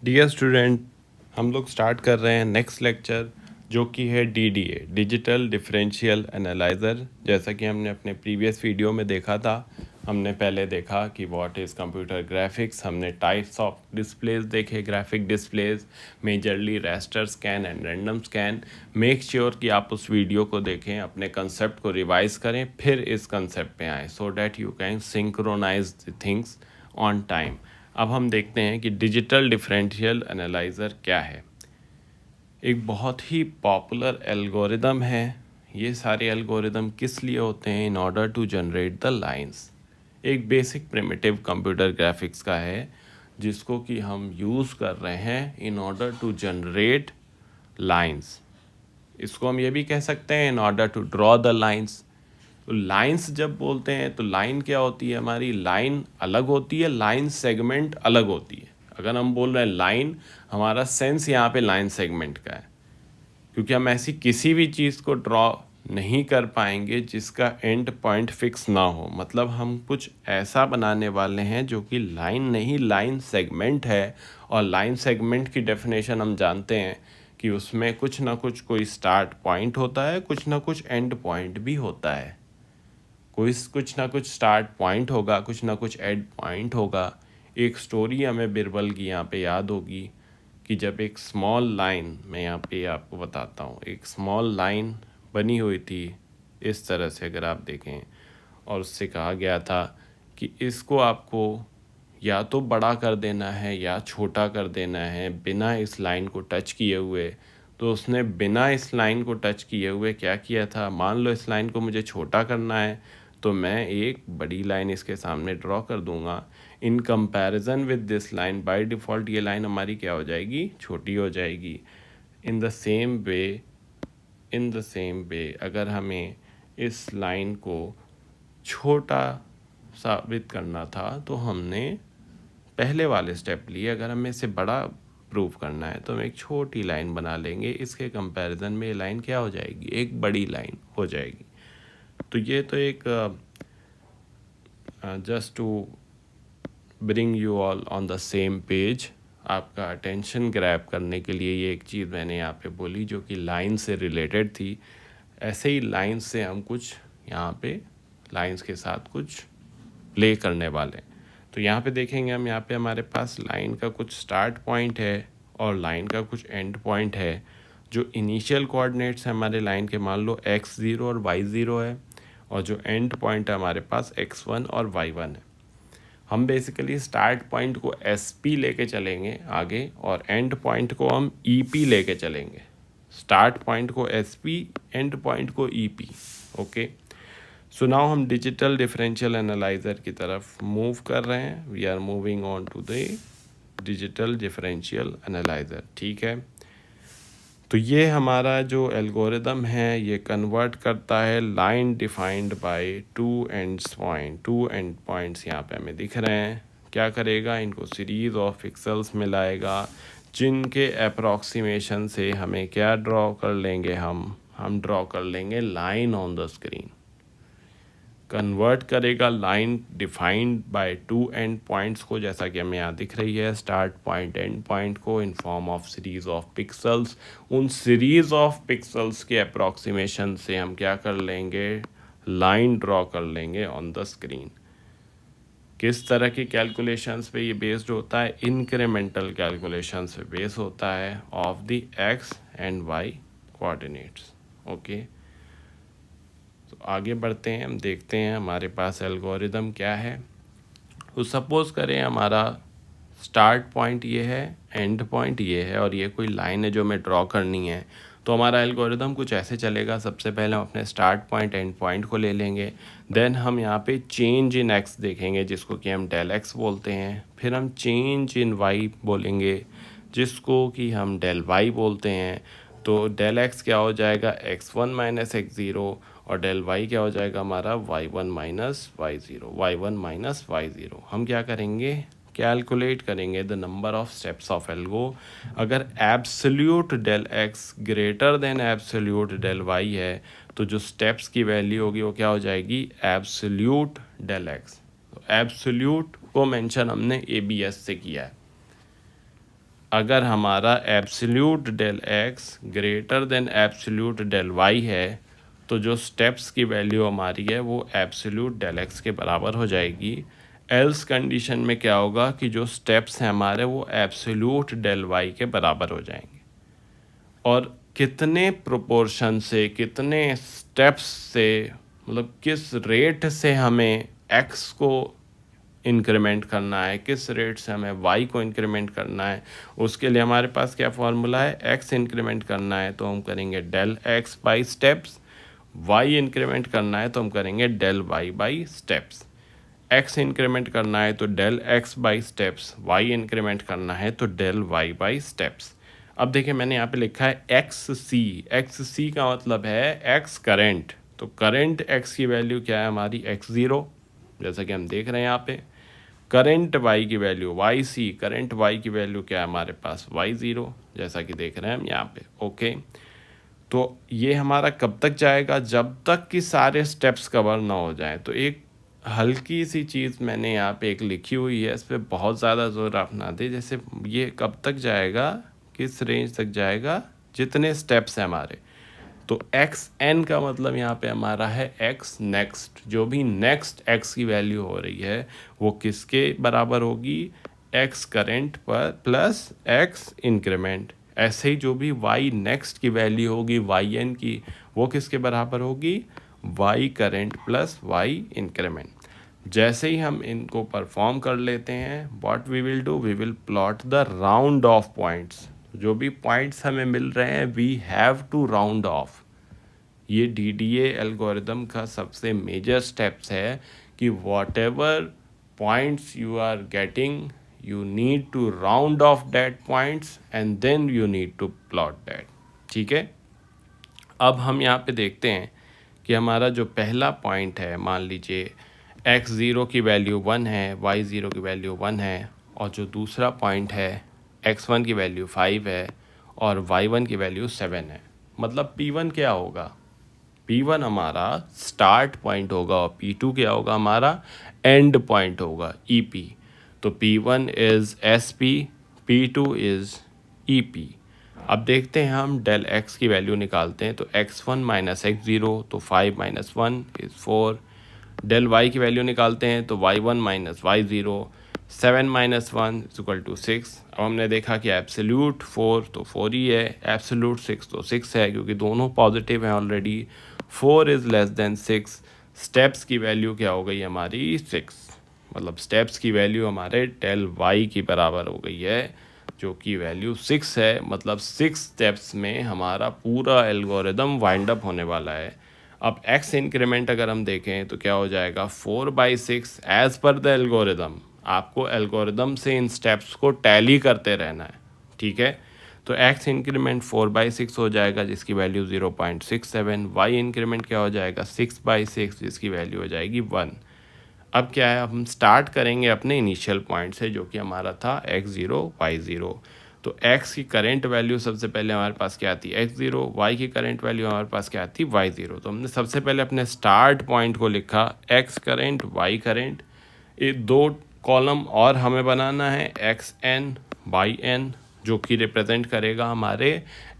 Dear student, हम लोग start कर रहे हैं नेक्स्ट लेक्चर जो कि है DDA डिजिटल डिफरेंशियल एनालाइज़र। जैसा कि हमने अपने प्रीवियस वीडियो में देखा था, हमने पहले देखा कि व्हाट इज़ कंप्यूटर ग्राफिक्स, हमने टाइप्स ऑफ डिस्प्लेज देखे, graphic displays, majorly raster scan and random scan. Make sure कि आप उस वीडियो को देखें, अपने कंसेप्ट को रिवाइज करें, फिर इस कंसेप्ट पे आएँ so that you can synchronise the things on time. अब हम देखते हैं कि डिजिटल डिफरेंशियल एनालाइज़र क्या है। एक बहुत ही पॉपुलर एल्गोरिदम है। ये सारे एल्गोरिदम किस लिए होते हैं? In order to generate the lines. एक बेसिक प्रिमिटिव कंप्यूटर ग्राफिक्स का है जिसको कि हम यूज़ कर रहे हैं in order to generate lines. इसको हम ये भी कह सकते हैं in order to draw the lines. तो लाइंस जब बोलते हैं तो लाइन क्या होती है? हमारी लाइन अलग होती है, लाइन सेगमेंट अलग होती है। अगर हम बोल रहे हैं लाइन, हमारा सेंस यहाँ पे लाइन सेगमेंट का है, क्योंकि हम ऐसी किसी भी चीज़ को ड्रॉ नहीं कर पाएंगे जिसका एंड पॉइंट फिक्स ना हो। मतलब हम कुछ ऐसा बनाने वाले हैं जो कि लाइन नहीं, लाइन सेगमेंट है। और लाइन सेगमेंट की डेफिनेशन हम जानते हैं कि उसमें कुछ ना कुछ स्टार्ट पॉइंट होता है, कुछ ना कुछ एंड पॉइंट भी होता है। कुछ ना कुछ स्टार्ट पॉइंट होगा, कुछ ना कुछ एंड पॉइंट होगा। एक स्टोरी हमें बिरबल की यहाँ पे याद होगी कि जब एक स्मॉल लाइन, मैं यहाँ पे आपको बताता हूँ, एक स्मॉल लाइन बनी हुई थी इस तरह से, अगर आप देखें, और उससे कहा गया था कि इसको आपको या तो बड़ा कर देना है या छोटा कर देना है बिना इस लाइन को टच किए हुए। तो उसने बिना इस लाइन को टच किए हुए क्या किया था? मान लो इस लाइन को मुझे छोटा करना है तो मैं एक बड़ी लाइन इसके सामने ड्रॉ कर दूंगा। In comparison with this line, by default ये लाइन हमारी क्या हो जाएगी? छोटी हो जाएगी। इन द सेम वे अगर हमें इस लाइन को छोटा साबित करना था तो हमने पहले वाले स्टेप लिए। अगर हमें इसे बड़ा प्रूव करना है तो हम एक छोटी लाइन बना लेंगे। इसके कंपैरिजन में ये लाइन क्या हो जाएगी? एक बड़ी लाइन हो जाएगी। तो ये तो एक just to bring you all on the same page, आपका अटेंशन ग्रैब करने के लिए ये एक चीज़ मैंने यहाँ पे बोली जो कि लाइन से रिलेटेड थी। ऐसे ही लाइन से हम कुछ यहाँ पे लाइंस के साथ कुछ प्ले करने वाले हैं। तो यहाँ पे देखेंगे हम, यहाँ पे हमारे पास लाइन का कुछ स्टार्ट पॉइंट है और लाइन का कुछ एंड पॉइंट है। जो इनिशियल कोऑर्डिनेट्स हैं हमारे लाइन के, मान लो x0 और y0 है, और जो एंड पॉइंट है हमारे पास x1 और y1 है। हम बेसिकली स्टार्ट पॉइंट को SP लेके चलेंगे आगे, और एंड पॉइंट को हम EP लेके चलेंगे। स्टार्ट पॉइंट को SP, एंड पॉइंट को EP। ओके, सो नाउ हम डिजिटल डिफरेंशियल एनालाइज़र की तरफ मूव कर रहे हैं। We are moving on to the digital differential analyser. ठीक है, तो ये हमारा जो एल्गोरिदम है ये कन्वर्ट करता है line defined by two end points यहाँ पे हमें दिख रहे हैं। क्या करेगा? इनको सीरीज़ ऑफ पिक्सेल्स में लाएगा जिनके अप्रॉक्सीमेशन से हमें क्या ड्रॉ कर लेंगे? हम ड्रॉ कर लेंगे line on the screen. Convert करेगा line defined by two end points को, जैसा कि हमें यहाँ दिख रही है, स्टार्ट पॉइंट एंड पॉइंट को, in form of series of pixels. उन सीरीज ऑफ पिक्सेल्स के अप्रॉक्सीमेशन से हम क्या कर लेंगे? लाइन ड्रॉ कर लेंगे ऑन द स्क्रीन। किस तरह की कैलकुलेशंस पे ये बेस्ड होता है? इंक्रीमेंटल कैलकुलेशंस पे बेस होता है of the x and y coordinates. Okay, तो आगे बढ़ते हैं, हम देखते हैं हमारे पास एल्गोरिदम क्या है। तो सपोज़ करें हमारा स्टार्ट पॉइंट ये है, एंड पॉइंट ये है, और ये कोई लाइन है जो हमें ड्रॉ करनी है। तो हमारा एल्गोरिदम कुछ ऐसे चलेगा। सबसे पहले हम अपने स्टार्ट पॉइंट एंड पॉइंट को ले लेंगे, देन हम यहाँ पे चेंज इन एक्स देखेंगे जिसको कि हम डेल एक्स बोलते हैं। फिर हम चेंज इन वाई बोलेंगे जिसको कि हम डेल वाई बोलते हैं। तो डेल एक्स क्या हो जाएगा? x1 माइनस x0, और डेल वाई क्या हो जाएगा हमारा? y1 minus y0। हम क्या करेंगे? कैलकुलेट करेंगे the number of steps of algo. अगर absolute del x greater than absolute del y है तो जो स्टेप्स की वैल्यू होगी वो क्या हो जाएगी? Absolute del x. तो एब्सोल्यूट को मेंशन हमने ABS से किया है। अगर हमारा absolute del x greater than absolute del y है तो जो स्टेप्स की वैल्यू हमारी है वो एब्सोल्यूट डेल एक्स के बराबर हो जाएगी। एल्स कंडीशन में क्या होगा कि जो स्टेप्स हैं हमारे वो एब्सोल्यूट डेल वाई के बराबर हो जाएंगे। और कितने प्रोपोर्शन से, कितने स्टेप्स से, मतलब किस रेट से हमें एक्स को इंक्रीमेंट करना है, किस रेट से हमें वाई को इंक्रीमेंट करना है, उसके लिए हमारे पास क्या फार्मूला है। एक्स इंक्रीमेंट करना है तो हम करेंगे del x by steps, y increment करना है तो हम करेंगे del y by steps. X increment करना है तो del x by steps, y increment करना है तो डेल वाई बाई स्टेप्स। अब देखिए मैंने यहाँ पे लिखा है एक्स सी। एक्स सी का मतलब है एक्स करेंट, तो करेंट एक्स की वैल्यू क्या है हमारी x0, जैसा कि हम देख रहे हैं यहाँ पे। करेंट वाई की value y c, current y की वैल्यू क्या है हमारे पास y0, जैसा कि देख रहे हैं हम यहाँ पे। ओके, तो ये हमारा कब तक जाएगा, जब तक कि सारे स्टेप्स कवर ना हो जाए। तो एक हल्की सी चीज़ मैंने यहाँ पे एक लिखी हुई है, इस पर बहुत ज़्यादा जोर आप ना दें। जैसे ये कब तक जाएगा, किस रेंज तक जाएगा, जितने स्टेप्स हैं हमारे। तो एक्स एन का मतलब यहाँ पे हमारा है एक्स नेक्स्ट। जो भी नेक्स्ट एक्स की वैल्यू हो रही है वो किसके बराबर होगी, एक्स करेंट पर प्लस एक्स इंक्रीमेंट। ऐसे ही जो भी वाई नेक्स्ट की वैल्यू होगी वाई एन की, वो किसके बराबर होगी, y current plus y increment. जैसे ही हम इनको परफॉर्म कर लेते हैं, what we will do, we will plot the round off points. जो भी पॉइंट्स हमें मिल रहे हैं we have to round off. ये DDA एल्गोरिदम का सबसे मेजर स्टेप्स है कि whatever points you are getting you need to round off that points and then you need to plot that. ठीक है, अब हम यहाँ पे देखते हैं कि हमारा जो पहला पॉइंट है, मान लीजिए x0 की वैल्यू 1 है, y0 की वैल्यू 1 है, और जो दूसरा पॉइंट है x1 की वैल्यू 5 है और y1 की वैल्यू 7 है। मतलब P1 क्या होगा, P1 हमारा स्टार्ट पॉइंट होगा और P2 क्या होगा, हमारा एंड पॉइंट होगा, EP। तो P1 is SP, P2 is EP। अब देखते हैं हम डेल x की वैल्यू निकालते हैं। तो x1 माइनस x0, तो 5 माइनस 1 इज़ 4। डेल y की वैल्यू निकालते हैं तो y1 minus y0, 7 minus 1 is equal to 6। अब हमने देखा कि एब्सोल्यूट 4 तो 4 ही है, एब्सोल्यूट 6 तो 6 है, क्योंकि दोनों पॉजिटिव हैं already. 4 is less than 6। Steps की वैल्यू क्या हो गई हमारी, 6। मतलब स्टेप्स की वैल्यू हमारे डेल y की बराबर हो गई है, जो कि वैल्यू 6 है। मतलब 6 स्टेप्स में हमारा पूरा एल्गोरिदम वाइंड अप होने वाला है। अब x इंक्रीमेंट अगर हम देखें तो क्या हो जाएगा, 4/6 एज पर द एल्गोरिदम। आपको एल्गोरिदम से इन स्टेप्स को टैली करते रहना है, ठीक है। तो x इंक्रीमेंट 4/6 हो जाएगा जिसकी वैल्यू 0.67। y इंक्रीमेंट क्या हो जाएगा, 6/6 जिसकी वैल्यू हो जाएगी 1। अब क्या है, हम स्टार्ट करेंगे अपने इनिशियल पॉइंट से जो कि हमारा था x0 y0। तो x की करंट वैल्यू सबसे पहले हमारे पास क्या आती है, x0। y की करंट वैल्यू हमारे पास क्या आती है, y0। तो हमने सबसे पहले अपने स्टार्ट पॉइंट को लिखा x करंट y करंट। ये दो कॉलम और हमें बनाना है, xn yn, जो कि रिप्रेजेंट करेगा हमारे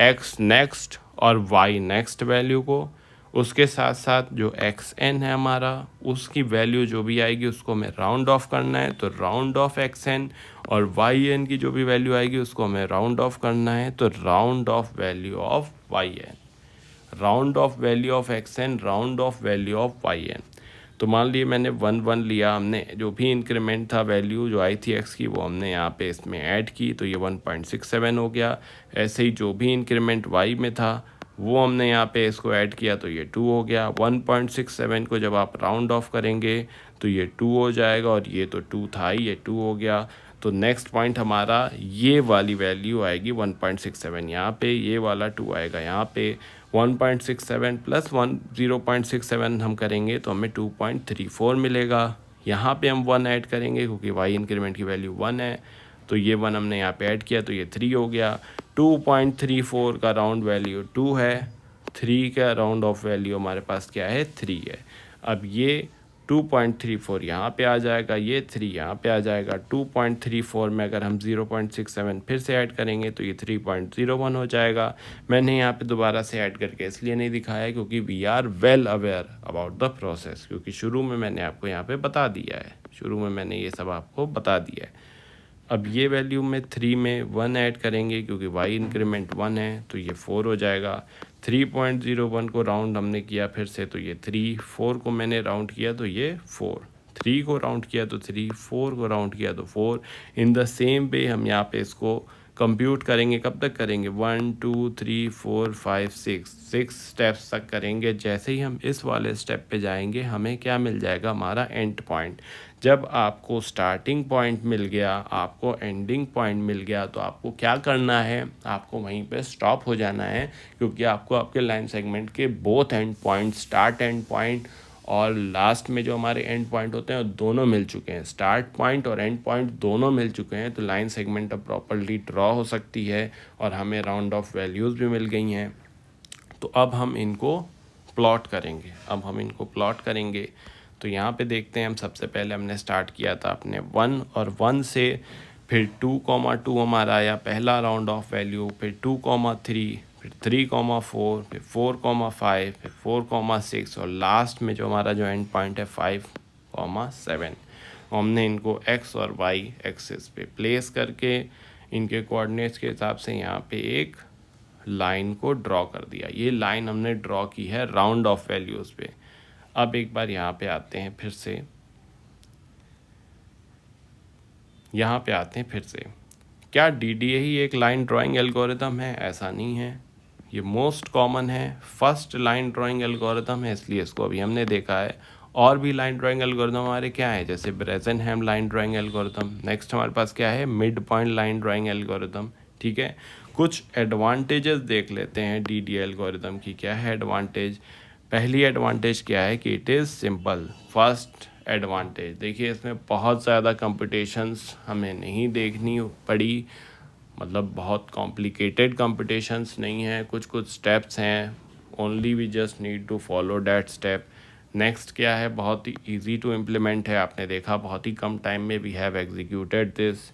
x नेक्स्ट और y नेक्स्ट वैल्यू को। उसके साथ साथ जो xn है हमारा, उसकी वैल्यू जो भी आएगी उसको हमें राउंड ऑफ करना है, तो राउंड ऑफ xn। और yn की जो भी वैल्यू आएगी उसको हमें राउंड ऑफ करना है, तो round of value of yn। Round of value of xn, round of value of yn। तो मान लिए मैंने 1 लिया, हमने जो भी इंक्रीमेंट था वैल्यू जो आई थी x की वो हमने यहाँ पे इसमें ऐड की, तो ये 1.67 हो गया। ऐसे ही जो भी इंक्रीमेंट y में था वो हमने यहाँ पे इसको ऐड किया तो ये 2 हो गया। 1.67 को जब आप राउंड ऑफ करेंगे तो ये 2 हो जाएगा, और ये तो 2 था ही, ये 2 हो गया। तो नेक्स्ट पॉइंट हमारा ये वाली वैल्यू आएगी 1.67 यहाँ पे, ये वाला 2 आएगा यहाँ पे। 1.67 प्लस 0.67 हम करेंगे तो हमें 2.34 मिलेगा। यहाँ पे हम 1 ऐड करेंगे क्योंकि y इंक्रीमेंट की वैल्यू 1 है, तो ये 1 हमने यहाँ पे ऐड किया तो ये 3 हो गया। 2.34 का राउंड वैल्यू 2 है, 3 का राउंड ऑफ वैल्यू हमारे पास क्या है, 3 है। अब ये 2.34 यहाँ पे आ जाएगा, ये 3 यहाँ पे आ जाएगा। 2.34 में अगर हम 0.67 फिर से ऐड करेंगे तो ये 3.01 हो जाएगा। मैंने यहाँ पे दोबारा से ऐड करके इसलिए नहीं दिखाया क्योंकि we are well aware about the process, क्योंकि शुरू में मैंने आपको यहाँ पे बता दिया है, शुरू में मैंने ये सब आपको बता दिया है। अब ये वैल्यू में 3 में 1 ऐड करेंगे क्योंकि y इंक्रीमेंट 1 है तो ये 4 हो जाएगा। 3.01 को राउंड हमने किया फिर से तो ये 3, 4 को मैंने राउंड किया तो ये 4, 3 को राउंड किया तो 3, 4 को राउंड किया तो 4। इन द सेम वे हम यहाँ पे इसको कंप्यूट करेंगे। कब तक करेंगे? 1 2 3 4 5 6 स्टेप्स तक करेंगे। जैसे ही हम इस वाले स्टेप पे जाएंगे हमें क्या मिल जाएगा? हमारा एंड पॉइंट। जब आपको स्टार्टिंग पॉइंट मिल गया, आपको एंडिंग पॉइंट मिल गया, तो आपको क्या करना है? आपको वहीं पे स्टॉप हो जाना है, क्योंकि आपको आपके लाइन सेगमेंट के both and point, start and point और लास्ट में जो हमारे एंड पॉइंट होते हैं वो दोनों मिल चुके हैं। स्टार्ट पॉइंट और एंड पॉइंट दोनों मिल चुके हैं, तो लाइन सेगमेंट अब प्रॉपर्ली ड्रॉ हो सकती है और हमें राउंड ऑफ वैल्यूज़ भी मिल गई हैं। तो अब हम इनको प्लॉट करेंगे। तो यहाँ पे देखते हैं, हम सबसे पहले हमने स्टार्ट किया था अपने 1 और 1 से, फिर 2,2 हमारा आया पहला राउंड ऑफ वैल्यू, फिर 2,3, फिर 3,4, फिर 4,5, फिर 4,6 और लास्ट में जो हमारा जो एंड पॉइंट है 5,7। हमने इनको x और y एक्सिस पे प्लेस करके इनके कोऑर्डिनेट्स के हिसाब से यहाँ पे एक लाइन को ड्रॉ कर दिया। ये लाइन हमने ड्रॉ की है राउंड ऑफ वैल्यूज़ पे। अब एक बार यहाँ पे आते हैं फिर से, क्या DDA ही एक लाइन ड्राइंग एल्गोरिथम है? ऐसा नहीं है, ये मोस्ट कॉमन है, फर्स्ट लाइन ड्राइंग एल्गोरिथम है, इसलिए इसको अभी हमने देखा है। और भी लाइन ड्राइंग एल्गोरिथम हमारे क्या है? जैसे ब्रेजनहेम लाइन ड्राइंग एल्गोरिथम। नेक्स्ट हमारे पास क्या है? Mid point line drawing algorithm. ठीक है, कुछ एडवांटेजेस देख लेते हैं DDA एल्गोरिथम की। क्या है एडवांटेज? पहली एडवांटेज क्या है कि it is simple. First advantage देखिए, इसमें बहुत ज़्यादा कंप्यूटेशंस हमें नहीं देखनी पड़ी, मतलब बहुत कॉम्प्लिकेटेड कंप्यूटेशंस नहीं है, कुछ स्टेप्स हैं, only we just need to follow that step. Next क्या है? बहुत ही ईजी टू इम्प्लीमेंट है, आपने देखा बहुत ही कम टाइम में वी हैव एग्जीक्यूटेड दिस।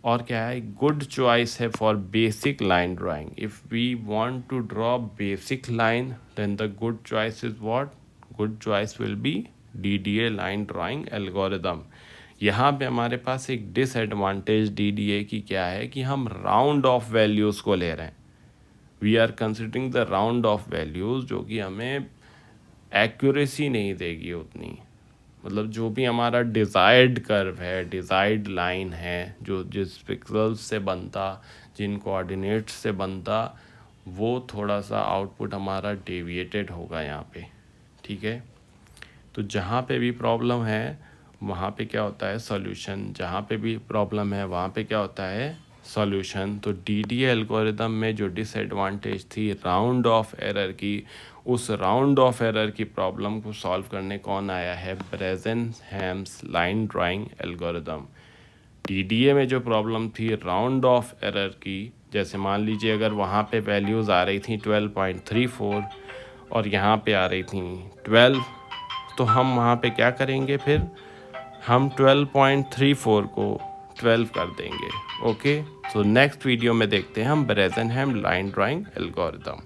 और क्या है? गुड चॉइस है for basic line drawing. If we want to draw basic line then the good choice is what? Good choice will be DDA line drawing algorithm. यहाँ पे हमारे पास एक disadvantage DDA की क्या है कि हम राउंड ऑफ वैल्यूज़ को ले रहे हैं। We are considering the round off values, जो कि हमें एक्यूरेसी नहीं देगी उतनी। मतलब जो भी हमारा डिज़ायर्ड कर्व है, डिज़ायर्ड लाइन है, जो जिस पिक्सल्स से बनता, जिन कोऑर्डिनेट्स से बनता, वो थोड़ा सा आउटपुट हमारा डेविएटेड होगा यहाँ पे। ठीक है, तो जहाँ पे भी प्रॉब्लम है वहाँ पे क्या होता है? सॉल्यूशन। जहाँ पे भी प्रॉब्लम है वहाँ पे क्या होता है? सॉल्यूशन। तो DDA एल्गोरिथम में जो डिसएडवांटेज थी राउंड ऑफ एरर की, उस राउंड ऑफ एरर की प्रॉब्लम को सॉल्व करने कौन आया है? ब्रेजनहेम्स लाइन ड्राइंग एल्गोरिथम। DDA में जो प्रॉब्लम थी राउंड ऑफ एरर की, जैसे मान लीजिए अगर वहाँ पे वैल्यूज़ आ रही थी 12.34 और यहाँ पे आ रही थी 12, तो हम वहाँ पे क्या करेंगे? फिर हम 12.34 को 12 कर देंगे। ओके, सो नेक्स्ट वीडियो में देखते हैं हम ब्रेजनहेम लाइन ड्राइंग एल्गोरिथम।